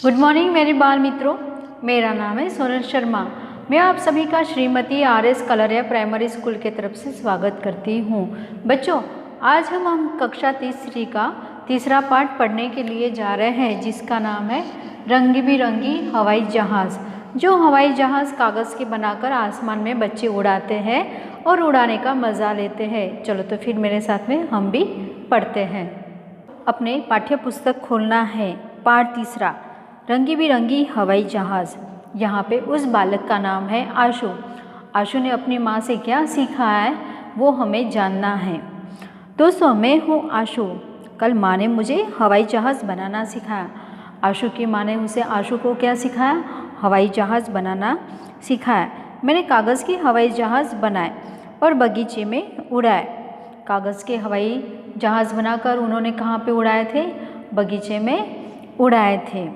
Good morning मेरे बाल मित्रों, मेरा नाम है सोनल शर्मा। मैं आप सभी का श्रीमती आर.एस. कलरिया प्राइमरी स्कूल की तरफ से स्वागत करती हूँ। बच्चों, आज हम कक्षा तीसरी का तीसरा पाठ पढ़ने के लिए जा रहे हैं, जिसका नाम है रंग बिरंगी हवाई जहाज़। जो हवाई जहाज़ कागज़ के बनाकर आसमान में बच्चे उड़ाते हैं और उड़ाने का मज़ा लेते हैं। चलो तो फिर मेरे साथ में हम भी पढ़ते हैं। अपने पाठ्य पुस्तक खोलना है। पाठ तीसरा, रंगी बिरंगी हवाई जहाज़। यहाँ पे उस बालक का नाम है आशु। आशु ने अपनी माँ से क्या सीखा है वो हमें जानना है। दोस्तों, मैं हूँ आशु। कल माँ ने मुझे हवाई जहाज़ बनाना सिखाया। आशु की माँ ने उसे आशु को क्या सिखाया? हवाई जहाज़ बनाना सिखाया। मैंने कागज़ की हवाई जहाज़ बनाए और बगीचे में उड़ाए। कागज़ के हवाई जहाज़ बनाकर उन्होंने कहाँ पे उड़ाए थे? बगीचे में उड़ाए थे।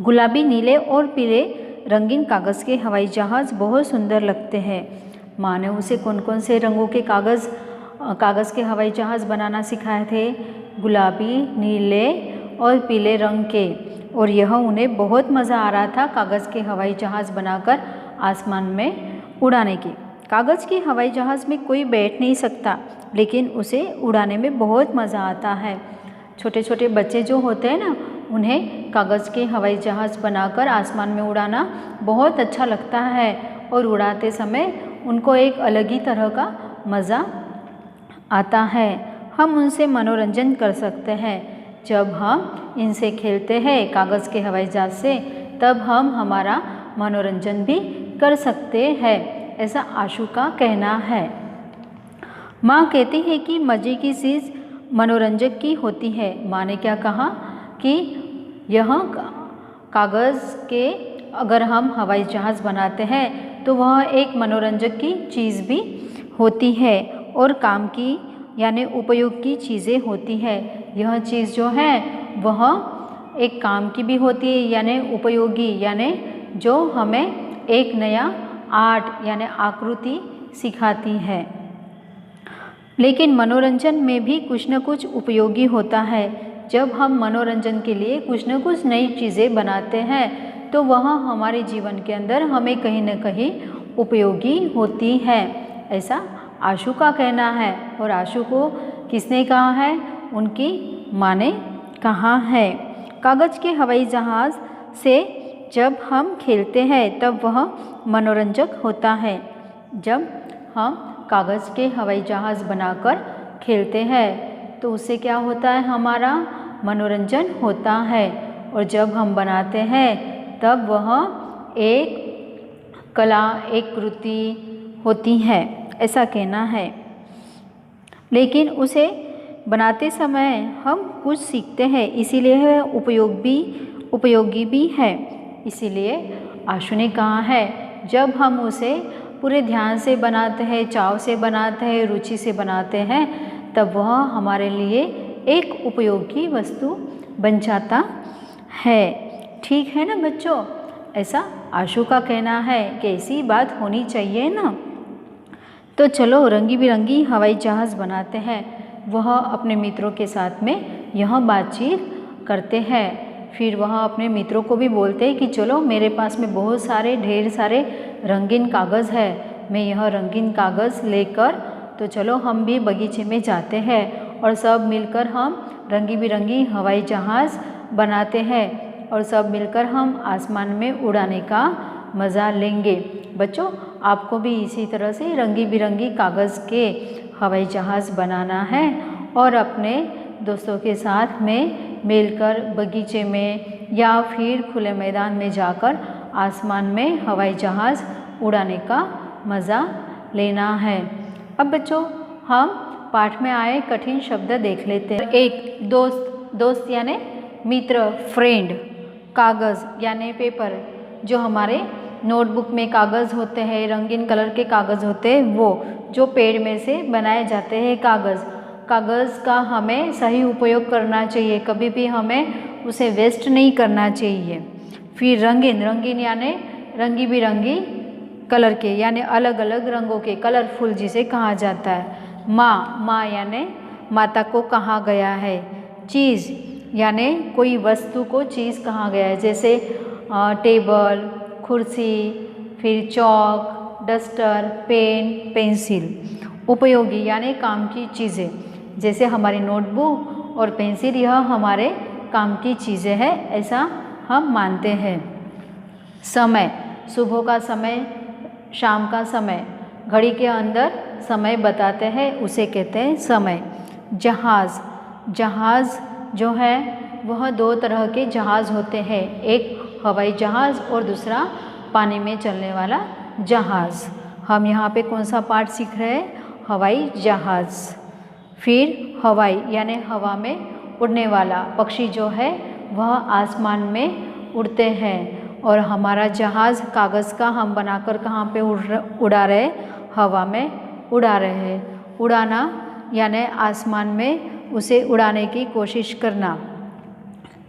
गुलाबी, नीले और पीले रंगीन कागज़ के हवाई जहाज़ बहुत सुंदर लगते हैं। माँ ने उसे कौन कौन से रंगों के कागज़ के हवाई जहाज़ बनाना सिखाए थे? गुलाबी, नीले और पीले रंग के। और यह उन्हें बहुत मज़ा आ रहा था कागज़ के हवाई जहाज़ बनाकर आसमान में उड़ाने की। कागज़ के हवाई जहाज़ में कोई बैठ नहीं सकता, लेकिन उसे उड़ाने में बहुत मज़ा आता है। छोटे छोटे बच्चे जो होते हैं ना, उन्हें कागज़ के हवाई जहाज़ बनाकर आसमान में उड़ाना बहुत अच्छा लगता है और उड़ाते समय उनको एक अलग ही तरह का मज़ा आता है। हम उनसे मनोरंजन कर सकते हैं। जब हम इनसे खेलते हैं कागज़ के हवाई जहाज़ से, तब हम हमारा मनोरंजन भी कर सकते हैं, ऐसा आशु का कहना है। माँ कहती है कि मज़े की चीज़ मनोरंजक की होती है। माँ ने क्या कहा कि यह कागज़ के अगर हम हवाई जहाज़ बनाते हैं तो वह एक मनोरंजक की चीज़ भी होती है और काम की यानी उपयोग की चीज़ें होती है। यह चीज़ जो है वह एक काम की भी होती है यानी उपयोगी, यानी जो हमें एक नया आर्ट यानी आकृति सिखाती है। लेकिन मनोरंजन में भी कुछ न कुछ उपयोगी होता है। जब हम मनोरंजन के लिए कुछ न कुछ नई चीज़ें बनाते हैं तो वह हमारे जीवन के अंदर हमें कहीं न कहीं उपयोगी होती है, ऐसा आशु का कहना है। और आशु को किसने कहा है? उनकी माँ ने कहा है। कागज़ के हवाई जहाज़ से जब हम खेलते हैं तब वह मनोरंजक होता है। जब हम कागज़ के हवाई जहाज़ बनाकर खेलते हैं तो उससे क्या होता है? हमारा मनोरंजन होता है। और जब हम बनाते हैं तब वह एक कला, एक कृति होती है, ऐसा कहना है। लेकिन उसे बनाते समय हम कुछ सीखते हैं, इसीलिए वह उपयोगी भी है। इसीलिए आशु ने कहा है, जब हम उसे पूरे ध्यान से बनाते हैं, चाव से बनाते हैं, रुचि से बनाते हैं, तब वह हमारे लिए एक उपयोगी वस्तु बन जाता है। ठीक है ना बच्चों? ऐसा आशु का कहना है कि ऐसी बात होनी चाहिए ना। तो चलो रंगी बिरंगी हवाई जहाज़ बनाते हैं। वह अपने मित्रों के साथ में यह बातचीत करते हैं। फिर वह अपने मित्रों को भी बोलते हैं कि चलो मेरे पास में बहुत सारे ढेर सारे रंगीन कागज़ है, मैं यह रंगीन कागज़ लेकर तो चलो हम भी बगीचे में जाते हैं और सब मिलकर हम रंगी बिरंगी हवाई जहाज़ बनाते हैं और सब मिलकर हम आसमान में उड़ाने का मज़ा लेंगे। बच्चों, आपको भी इसी तरह से रंगी बिरंगी कागज़ के हवाई जहाज़ बनाना है और अपने दोस्तों के साथ में मिलकर बगीचे में या फिर खुले मैदान में जाकर आसमान में हवाई जहाज़ उड़ाने का मज़ा लेना है। अब बच्चों, हम पाठ में आए कठिन शब्द देख लेते हैं। एक, दोस्त यानी मित्र, फ्रेंड। कागज़ यानी पेपर, जो हमारे नोटबुक में कागज़ होते हैं, रंगीन कलर के कागज़ होते हैं, वो जो पेड़ में से बनाए जाते हैं कागज़ का हमें सही उपयोग करना चाहिए, कभी भी हमें उसे वेस्ट नहीं करना चाहिए। फिर रंगीन यानी रंगी बिरंगी कलर के यानी अलग अलग रंगों के, कलरफुल जिसे कहा जाता है। माँ यानी माता को कहा गया है। चीज़ यानी कोई वस्तु को चीज़ कहा गया है, जैसे टेबल, कुर्सी, फिर चौक, डस्टर, पेन, पेंसिल। उपयोगी यानी काम की चीज़ें, जैसे हमारी नोटबुक और पेंसिल, यह हमारे काम की चीज़ें हैं, ऐसा हम मानते हैं। समय, सुबह का समय, शाम का समय, घड़ी के अंदर समय बताते हैं, उसे कहते हैं समय। जहाज़, जहाज़ जो है वह दो तरह के जहाज़ होते हैं, एक हवाई जहाज़ और दूसरा पानी में चलने वाला जहाज़। हम यहाँ पे कौन सा पार्ट सीख रहे हैं? हवाई जहाज़। फिर हवाई यानी हवा में उड़ने वाला, पक्षी जो है वह आसमान में उड़ते हैं, और हमारा जहाज़ कागज़ का हम बनाकर कहाँ पे उड़ा रहे? हवा में उड़ा रहे हैं। उड़ाना यानी आसमान में उसे उड़ाने की कोशिश करना,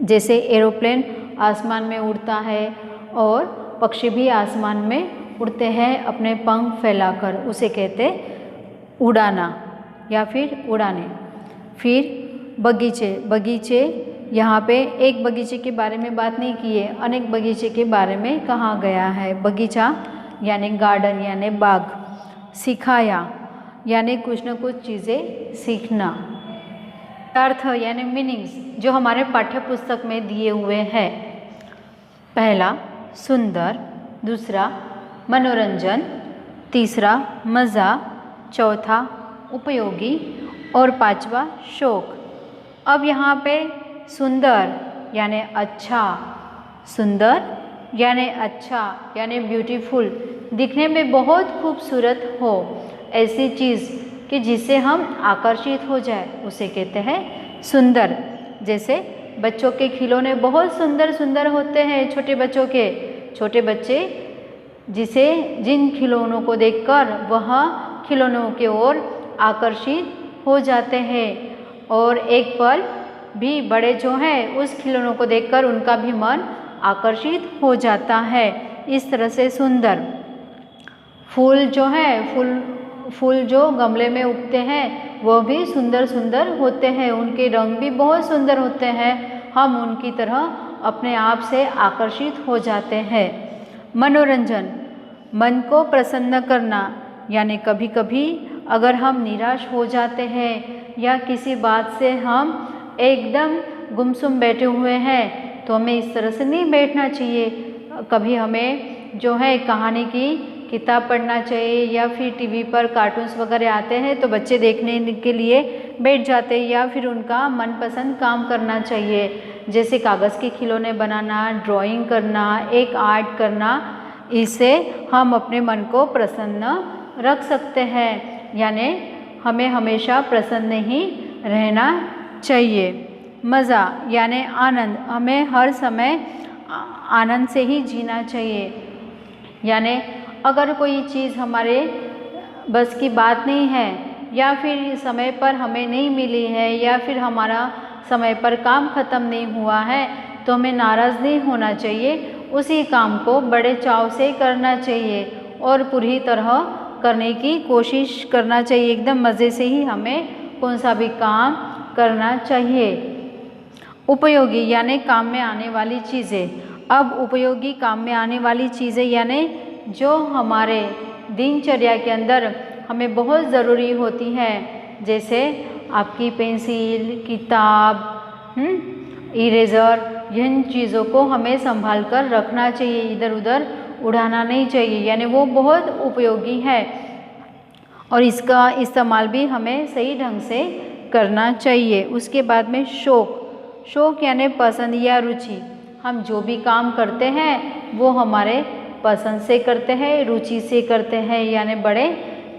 जैसे एरोप्लेन आसमान में उड़ता है और पक्षी भी आसमान में उड़ते हैं अपने पंख फैलाकर, उसे कहते उड़ाना या फिर उड़ाने। फिर बगीचे, बगीचे यहाँ पे एक बगीचे के बारे में बात नहीं की है, अनेक बगीचे के बारे में कहा गया है। बगीचा यानी गार्डन यानी बाग। सिखाया यानी कुछ न कुछ चीज़ें सीखना। अर्थ यानी मीनिंग्स जो हमारे पाठ्य पुस्तक में दिए हुए हैं। पहला सुंदर, दूसरा मनोरंजन, तीसरा मज़ा, चौथा उपयोगी और पांचवा शौक। अब यहाँ पे सुंदर यानी अच्छा, सुंदर यानी अच्छा यानी ब्यूटीफुल, दिखने में बहुत खूबसूरत हो, ऐसी चीज़ कि जिससे हम आकर्षित हो जाए, उसे कहते हैं सुंदर। जैसे बच्चों के खिलौने बहुत सुंदर सुंदर होते हैं, छोटे बच्चों के, छोटे बच्चे जिन खिलौनों को देखकर वह खिलौनों की ओर आकर्षित हो जाते हैं, और एक पल भी बड़े जो हैं उस खिलौनों को देखकर उनका भी मन आकर्षित हो जाता है। इस तरह से सुंदर। फूल जो है, फूल जो गमले में उगते हैं वो भी सुंदर सुंदर होते हैं, उनके रंग भी बहुत सुंदर होते हैं, हम उनकी तरह अपने आप से आकर्षित हो जाते हैं। मनोरंजन, मन को प्रसन्न करना, यानी कभी कभी अगर हम निराश हो जाते हैं या किसी बात से हम एकदम गुमसुम बैठे हुए हैं, तो हमें इस तरह से नहीं बैठना चाहिए। कभी हमें जो है कहानी की किताब पढ़ना चाहिए, या फिर टीवी पर कार्टून्स वगैरह आते हैं तो बच्चे देखने के लिए बैठ जाते हैं, या फिर उनका मनपसंद काम करना चाहिए, जैसे कागज़ के खिलौने बनाना, ड्राइंग करना, एक आर्ट करना। इससे हम अपने मन को प्रसन्न रख सकते हैं, यानी हमें हमेशा प्रसन्न ही रहना चाहिए। मज़ा यानी आनंद, हमें हर समय आनंद से ही जीना चाहिए, यानी अगर कोई चीज़ हमारे बस की बात नहीं है, या फिर समय पर हमें नहीं मिली है, या फिर हमारा समय पर काम ख़त्म नहीं हुआ है, तो हमें नाराज़ नहीं होना चाहिए, उसी काम को बड़े चाव से करना चाहिए और पूरी तरह करने की कोशिश करना चाहिए। एकदम मज़े से ही हमें कौन सा भी काम करना चाहिए। उपयोगी यानी काम में आने वाली चीज़ें। अब उपयोगी काम में आने वाली चीज़ें यानी जो हमारे दिनचर्या के अंदर हमें बहुत ज़रूरी होती है, जैसे आपकी पेंसिल, किताब, इरेज़र, इन चीज़ों को हमें संभाल कर रखना चाहिए, इधर उधर उड़ाना नहीं चाहिए, यानी वो बहुत उपयोगी है और इसका इस्तेमाल भी हमें सही ढंग से करना चाहिए। उसके बाद में शौक, शौक यानी पसंद या रुचि। हम जो भी काम करते हैं वो हमारे पसंद से करते हैं, रुचि से करते हैं, यानी बड़े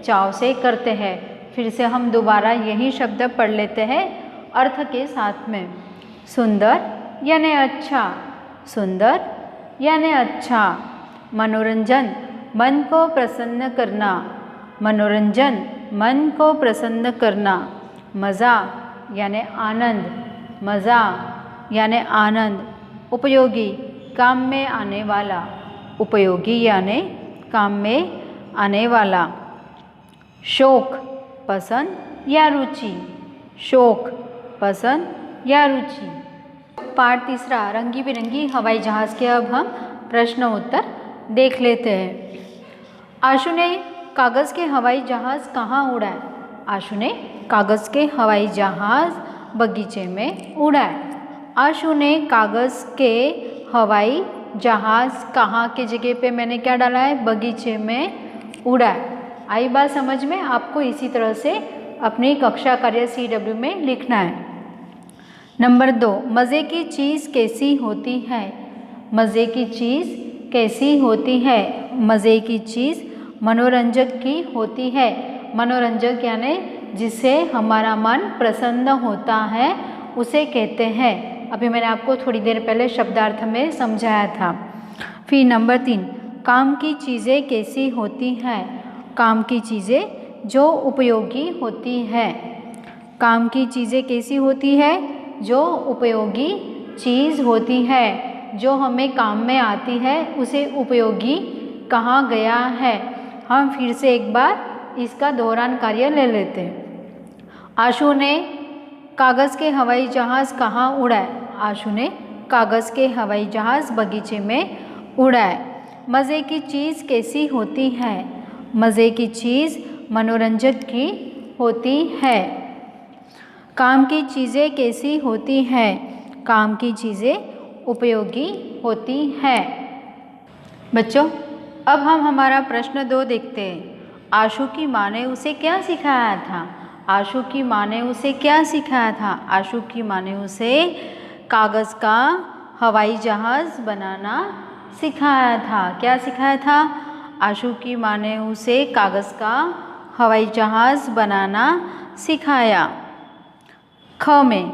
चाव से करते हैं। फिर से हम दोबारा यही शब्द पढ़ लेते हैं अर्थ के साथ में। सुंदर यानी अच्छा, सुंदर यानी अच्छा। मनोरंजन, मन को प्रसन्न करना, मनोरंजन मन को प्रसन्न करना। मज़ा यानी आनंद, मज़ा यानी आनंद। उपयोगी, काम में आने वाला, उपयोगी यानी काम में आने वाला। शौक, पसंद या रुचि, शौक पसंद या रुचि। पाठ तीसरा रंगी बिरंगी हवाई जहाज़ के अब हम प्रश्न उत्तर देख लेते हैं। आशु ने कागज़ के हवाई जहाज़ कहाँ उड़ाए? आशु ने कागज़ के हवाई जहाज़ बगीचे में उड़ाए। आशु ने कागज़ के हवाई जहाज़ कहाँ की जगह पे मैंने क्या डाला है? बगीचे में उड़ाए। आई बात समझ में? आपको इसी तरह से अपनी कक्षा कार्य CW में लिखना है। नंबर 2, मज़े की चीज़ कैसी होती है? मज़े की चीज़ कैसी होती है? मज़े की चीज़ मनोरंजक की होती है। मनोरंजक यानी जिससे हमारा मन प्रसन्न होता है उसे कहते हैं। अभी मैंने आपको थोड़ी देर पहले शब्दार्थ में समझाया था। फिर नंबर 3, काम की चीज़ें कैसी होती हैं? काम की चीज़ें जो उपयोगी होती है। काम की चीज़ें कैसी होती है? जो उपयोगी चीज़ होती है, जो हमें काम में आती है उसे उपयोगी कहा गया है। हम फिर से एक बार इसका दोहरान कार्य ले लेते हैं। आशु ने कागज़ के हवाई जहाज़ कहाँ उड़ाए? आशु ने कागज़ के हवाई जहाज़ बगीचे में उड़ाए। मज़े की चीज़ कैसी होती है? मज़े की चीज़ मनोरंजक की होती है। काम की चीज़ें कैसी होती हैं? काम की चीज़ें उपयोगी होती हैं। बच्चों, अब हम हमारा प्रश्न 2 देखते हैं। आशु की माँ ने उसे क्या सिखाया था? आशु की माँ ने उसे क्या सिखाया था? आशु की माँ ने उसे कागज़ का हवाई जहाज़ बनाना सिखाया था। क्या सिखाया था? आशु की माँ ने उसे कागज़ का हवाई जहाज़ बनाना सिखाया। ख में,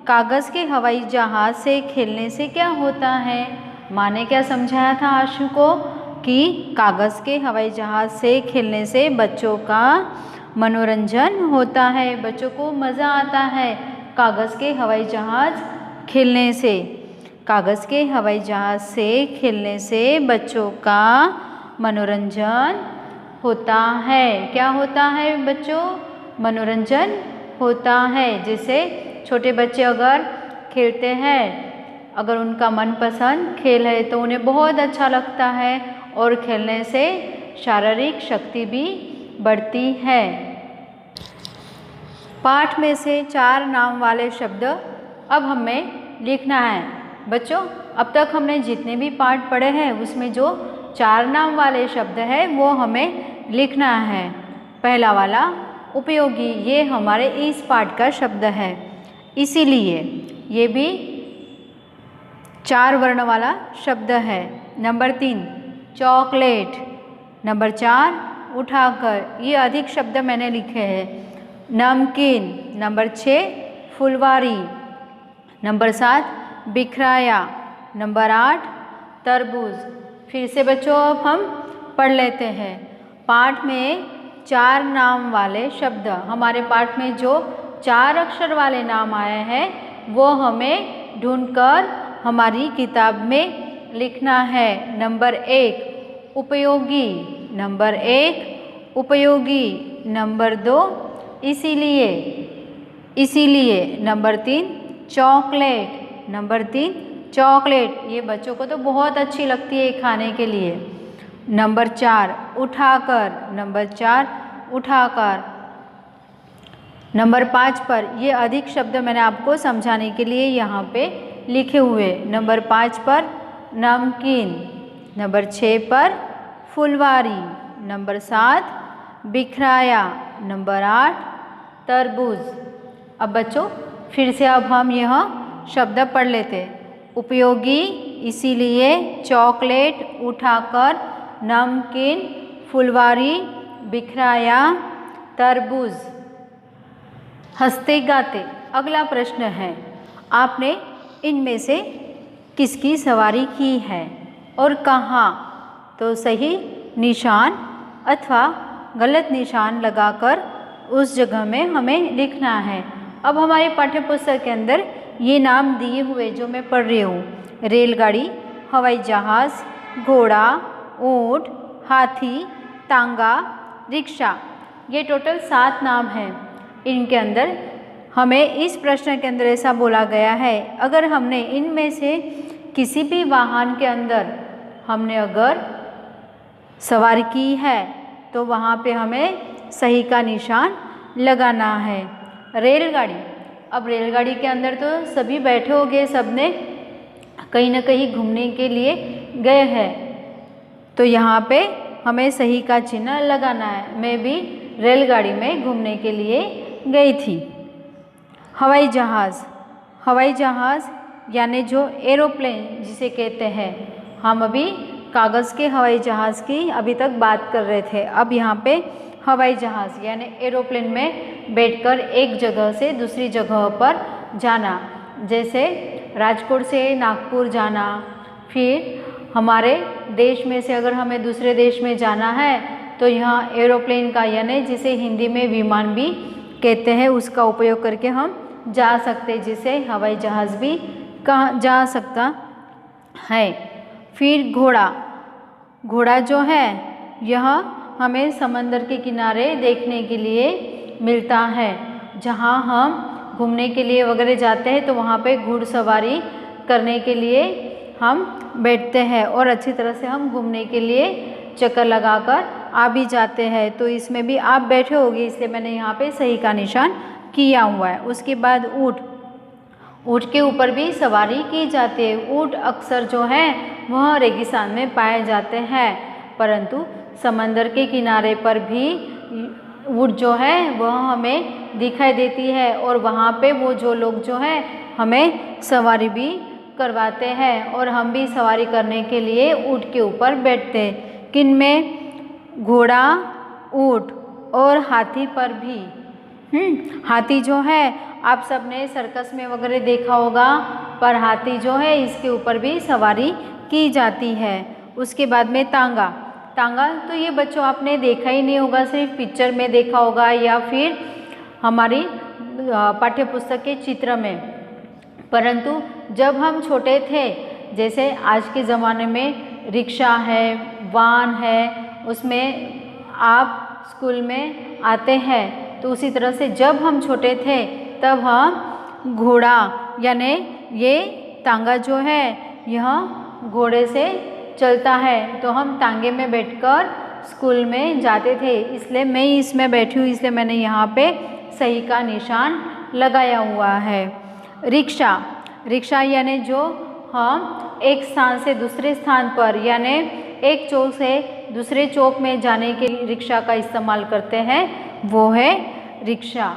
कागज़ के हवाई जहाज़ से खेलने से क्या होता है? माँ ने क्या समझाया था आशु को कि कागज़ के हवाई जहाज़ से खेलने से बच्चों का मनोरंजन होता है, बच्चों को मज़ा आता है कागज़ के हवाई जहाज़ खेलने से। कागज़ के हवाई जहाज़ से खेलने से बच्चों का मनोरंजन होता है। क्या होता है बच्चों? मनोरंजन होता है। जैसे छोटे बच्चे अगर खेलते हैं, अगर उनका मनपसंद खेल है तो उन्हें बहुत अच्छा लगता है और खेलने से शारीरिक शक्ति भी बढ़ती है। पाठ में से 4 नाम वाले शब्द अब हमें लिखना है। बच्चों, अब तक हमने जितने भी पाठ पढ़े हैं उसमें जो 4 नाम वाले शब्द है वो हमें लिखना है। पहला वाला उपयोगी, ये हमारे इस पाठ का शब्द है, इसीलिए ये भी 4 वर्ण वाला शब्द है। Number 3 chocolate. नंबर 4 उठाकर, ये अधिक शब्द मैंने लिखे हैं। नमकीन। नंबर 6 फुलवारी। नंबर 7 बिखराया। नंबर 8 तरबूज। फिर से बच्चों अब हम पढ़ लेते हैं। पाठ में 4 नाम वाले शब्द, हमारे पाठ में जो 4 अक्षर वाले नाम आए हैं वो हमें ढूंढकर हमारी किताब में लिखना है। नंबर 1 उपयोगी। नंबर 1 उपयोगी। नंबर 2 इसीलिए। इसीलिए। Number 3 chocolate. नंबर 3 चॉकलेट, ये बच्चों को तो बहुत अच्छी लगती है खाने के लिए। नंबर 4 उठाकर। नंबर 4 उठाकर। नंबर 5 पर ये अधिक शब्द मैंने आपको समझाने के लिए यहाँ पे लिखे हुए। नंबर 5 पर नमकीन। नंबर 6 पर फुलवारी। नंबर 7 बिखराया। नंबर 8 तरबूज। अब बच्चों फिर से अब हम यह शब्द पढ़ लेते। उपयोगी, इसीलिए, चॉकलेट, उठाकर, नमकीन, फुलवारी, बिखराया, तरबूज। हंसते गाते अगला प्रश्न है, आपने इनमें से किसकी सवारी की है और कहाँ? तो सही निशान अथवा गलत निशान लगाकर उस जगह में हमें लिखना है। अब हमारे पाठ्य पुस्तक के अंदर ये नाम दिए हुए जो मैं पढ़ रही हूँ, रेलगाड़ी, हवाई जहाज़, घोड़ा, ऊँट, हाथी, तांगा, रिक्शा, ये टोटल 7 नाम हैं। इनके अंदर हमें इस प्रश्न के अंदर ऐसा बोला गया है, अगर हमने इनमें से किसी भी वाहन के अंदर हमने अगर सवारी की है तो वहाँ पे हमें सही का निशान लगाना है। रेलगाड़ी, अब रेलगाड़ी के अंदर तो सभी बैठे होंगे, सबने कहीं ना कहीं घूमने के लिए गए हैं, तो यहाँ पे हमें सही का चिन्ह लगाना है। मैं भी रेलगाड़ी में घूमने के लिए गई थी। हवाई जहाज़, हवाई जहाज़ यानी जो एरोप्लेन जिसे कहते हैं, हम अभी कागज़ के हवाई जहाज़ की अभी तक बात कर रहे थे। अब यहाँ पे हवाई जहाज़ यानी एरोप्लेन में बैठकर एक जगह से दूसरी जगह पर जाना, जैसे राजकोट से नागपुर जाना, फिर हमारे देश में से अगर हमें दूसरे देश में जाना है तो यहाँ एरोप्लेन का यानी जिसे हिंदी में विमान भी कहते हैं उसका उपयोग करके हम जा सकते, जिसे हवाई जहाज़ भी कहा जा सकता है। फिर घोड़ा, घोड़ा जो है यह हमें समंदर के किनारे देखने के लिए मिलता है। जहाँ हम घूमने के लिए वगैरह जाते हैं तो वहाँ पे घुड़सवारी करने के लिए हम बैठते हैं और अच्छी तरह से हम घूमने के लिए चक्कर लगाकर आ भी जाते हैं। तो इसमें भी आप बैठे होंगे, इसलिए मैंने यहाँ पे सही का निशान किया हुआ है। उसके बाद ऊँट, ऊँट के ऊपर भी सवारी की जाती है। ऊँट अक्सर जो है वह रेगिस्तान में पाए जाते हैं, परंतु समंदर के किनारे पर भी ऊँट जो है वह हमें दिखाई देती है और वहाँ पे वो जो लोग जो है हमें सवारी भी करवाते हैं और हम भी सवारी करने के लिए ऊँट के ऊपर बैठते हैं। किनमें? घोड़ा, ऊँट और हाथी पर भी। हाथी जो है आप सबने सर्कस में वगैरह देखा होगा, पर हाथी जो है इसके ऊपर भी सवारी की जाती है। उसके बाद में तांगा, तांगा तो ये बच्चों आपने देखा ही नहीं होगा, सिर्फ पिक्चर में देखा होगा या फिर हमारी पाठ्य पुस्तक के चित्र में, परंतु जब हम छोटे थे, जैसे आज के ज़माने में रिक्शा है, वाहन है, उसमें आप स्कूल में आते हैं, तो उसी तरह से जब हम छोटे थे तब हम घोड़ा यानी ये तांगा जो है यह घोड़े से चलता है, तो हम तांगे में बैठकर स्कूल में जाते थे। इसलिए मैं इसमें बैठी हूँ, इसलिए मैंने यहाँ पे सही का निशान लगाया हुआ है। रिक्शा, रिक्शा यानी जो हम एक स्थान से दूसरे स्थान पर यानी एक चौक से दूसरे चौक में जाने के लिए रिक्शा का इस्तेमाल करते हैं, वो है रिक्शा।